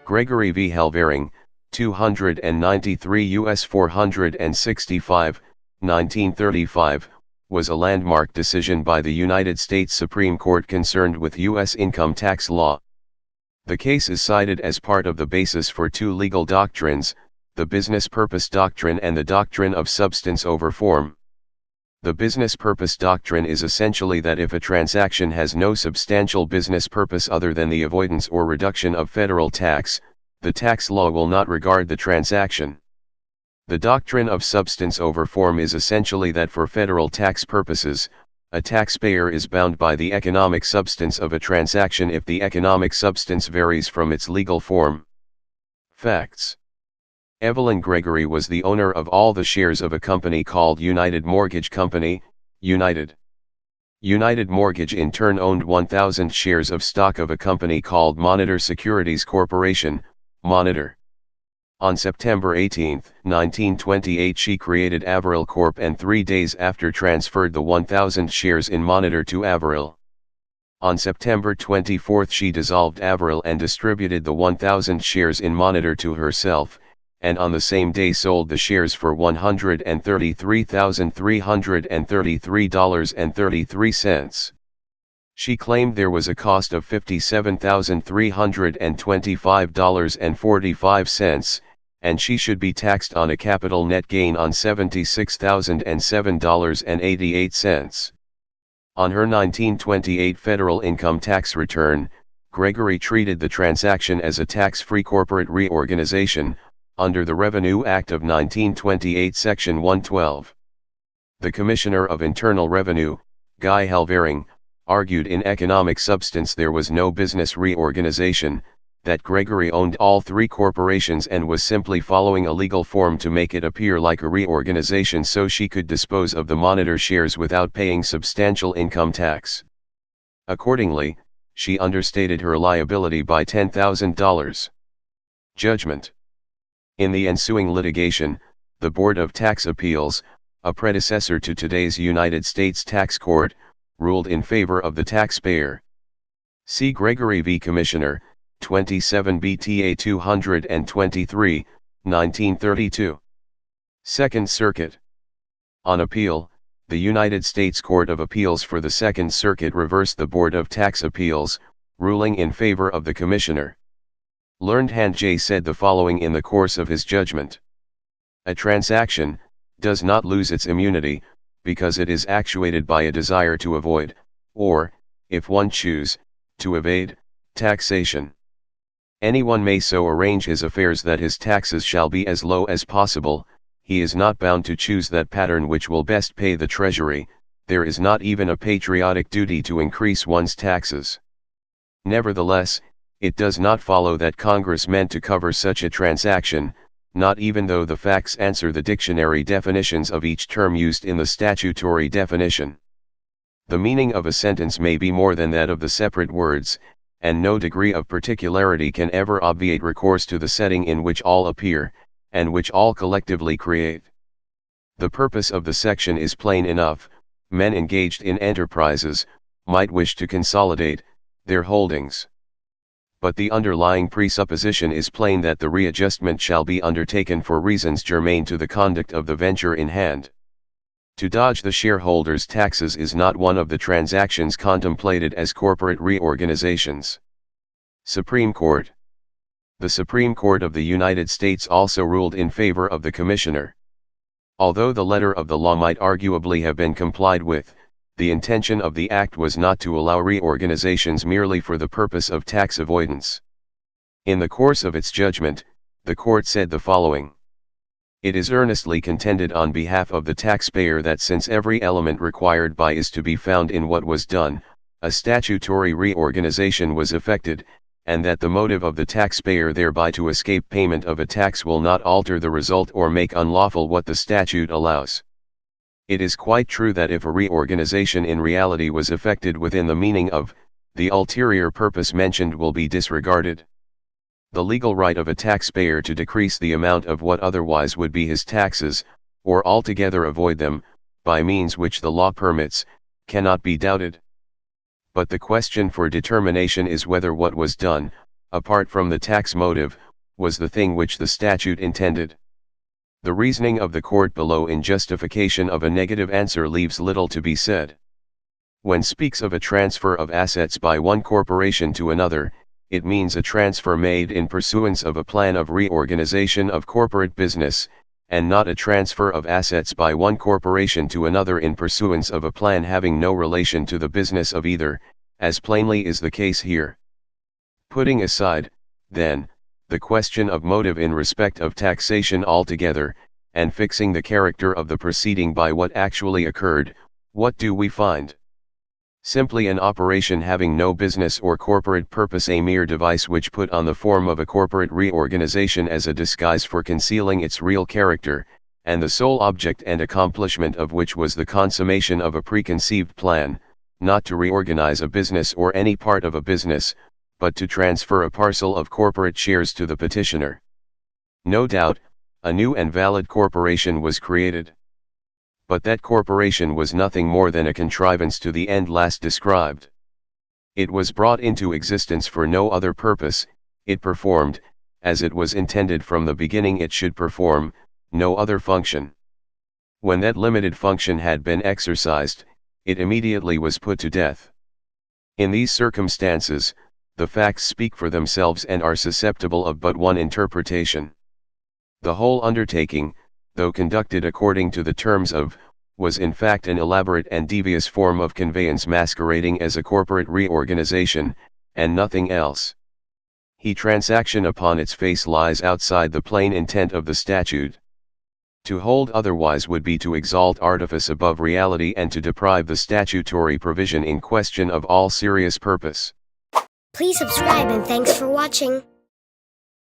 Gregory v. Helvering, 293 U.S. 465, 1935, was a landmark decision by the United States Supreme Court concerned with U.S. income tax law. The case is cited as part of the basis for two legal doctrines, the business purpose doctrine and the doctrine of substance over form. The business purpose doctrine is essentially that if a transaction has no substantial business purpose other than the avoidance or reduction of federal tax, the tax law will not regard the transaction. The doctrine of substance over form is essentially that for federal tax purposes, a taxpayer is bound by the economic substance of a transaction if the economic substance varies from its legal form. Facts: Evelyn Gregory was the owner of all the shares of a company called United Mortgage Company, United. United Mortgage in turn owned 1,000 shares of stock of a company called Monitor Securities Corporation, Monitor. On September 18, 1928 she created Averill Corp. And 3 days after transferred the 1,000 shares in Monitor to Averill. On September 24 she dissolved Averill and distributed the 1,000 shares in Monitor to herself, and on the same day sold the shares for $133,333.33. She claimed there was a cost of $57,325.45, and she should be taxed on a capital net gain on $76,007.88. On her 1928 federal income tax return, Gregory treated the transaction as a tax-free corporate reorganization, under the Revenue Act of 1928 Section 112. The Commissioner of Internal Revenue, Guy Helvering, argued in Economic Substance there was no business reorganization, that Gregory owned all three corporations and was simply following a legal form to make it appear like a reorganization so she could dispose of the Monitor shares without paying substantial income tax. Accordingly, she understated her liability by $10,000. Judgment. In the ensuing litigation, the Board of Tax Appeals, a predecessor to today's United States Tax Court, ruled in favor of the taxpayer. See Gregory v. Commissioner, 27 BTA 223, 1932. Second Circuit. On appeal, the United States Court of Appeals for the Second Circuit reversed the Board of Tax Appeals, ruling in favor of the Commissioner. Learned Hand J said the following in the course of his judgment. A transaction does not lose its immunity, because it is actuated by a desire to avoid, or, if one choose, to evade, taxation. Anyone may so arrange his affairs that his taxes shall be as low as possible, he is not bound to choose that pattern which will best pay the Treasury, there is not even a patriotic duty to increase one's taxes. Nevertheless, it does not follow that Congress meant to cover such a transaction, not even though the facts answer the dictionary definitions of each term used in the statutory definition. The meaning of a sentence may be more than that of the separate words, and no degree of particularity can ever obviate recourse to the setting in which all appear, and which all collectively create. The purpose of the section is plain enough: men engaged in enterprises might wish to consolidate their holdings. But the underlying presupposition is plain that the readjustment shall be undertaken for reasons germane to the conduct of the venture in hand. To dodge the shareholders' taxes is not one of the transactions contemplated as corporate reorganizations. Supreme Court. The Supreme Court of the United States also ruled in favor of the Commissioner. Although the letter of the law might arguably have been complied with, the intention of the Act was not to allow reorganizations merely for the purpose of tax avoidance. In the course of its judgment, the Court said the following. It is earnestly contended on behalf of the taxpayer that since every element required by is to be found in what was done, a statutory reorganization was effected, and that the motive of the taxpayer thereby to escape payment of a tax will not alter the result or make unlawful what the statute allows. It is quite true that if a reorganization in reality was effected within the meaning of, the ulterior purpose mentioned will be disregarded. The legal right of a taxpayer to decrease the amount of what otherwise would be his taxes, or altogether avoid them, by means which the law permits, cannot be doubted. But the question for determination is whether what was done, apart from the tax motive, was the thing which the statute intended. The reasoning of the court below in justification of a negative answer leaves little to be said. When speaks of a transfer of assets by one corporation to another, it means a transfer made in pursuance of a plan of reorganization of corporate business, and not a transfer of assets by one corporation to another in pursuance of a plan having no relation to the business of either, as plainly is the case here. Putting aside, then, the question of motive in respect of taxation altogether, and fixing the character of the proceeding by what actually occurred, what do we find? Simply an operation having no business or corporate purpose, a mere device which put on the form of a corporate reorganization as a disguise for concealing its real character, and the sole object and accomplishment of which was the consummation of a preconceived plan, not to reorganize a business or any part of a business, but to transfer a parcel of corporate shares to the petitioner. No doubt, a new and valid corporation was created. But that corporation was nothing more than a contrivance to the end last described. It was brought into existence for no other purpose, it performed, as it was intended from the beginning it should perform, no other function. When that limited function had been exercised, it immediately was put to death. In these circumstances, the facts speak for themselves and are susceptible of but one interpretation. The whole undertaking, though conducted according to the terms of, was in fact an elaborate and devious form of conveyance masquerading as a corporate reorganization, and nothing else. The transaction upon its face lies outside the plain intent of the statute. To hold otherwise would be to exalt artifice above reality and to deprive the statutory provision in question of all serious purpose. Please subscribe and thanks for watching.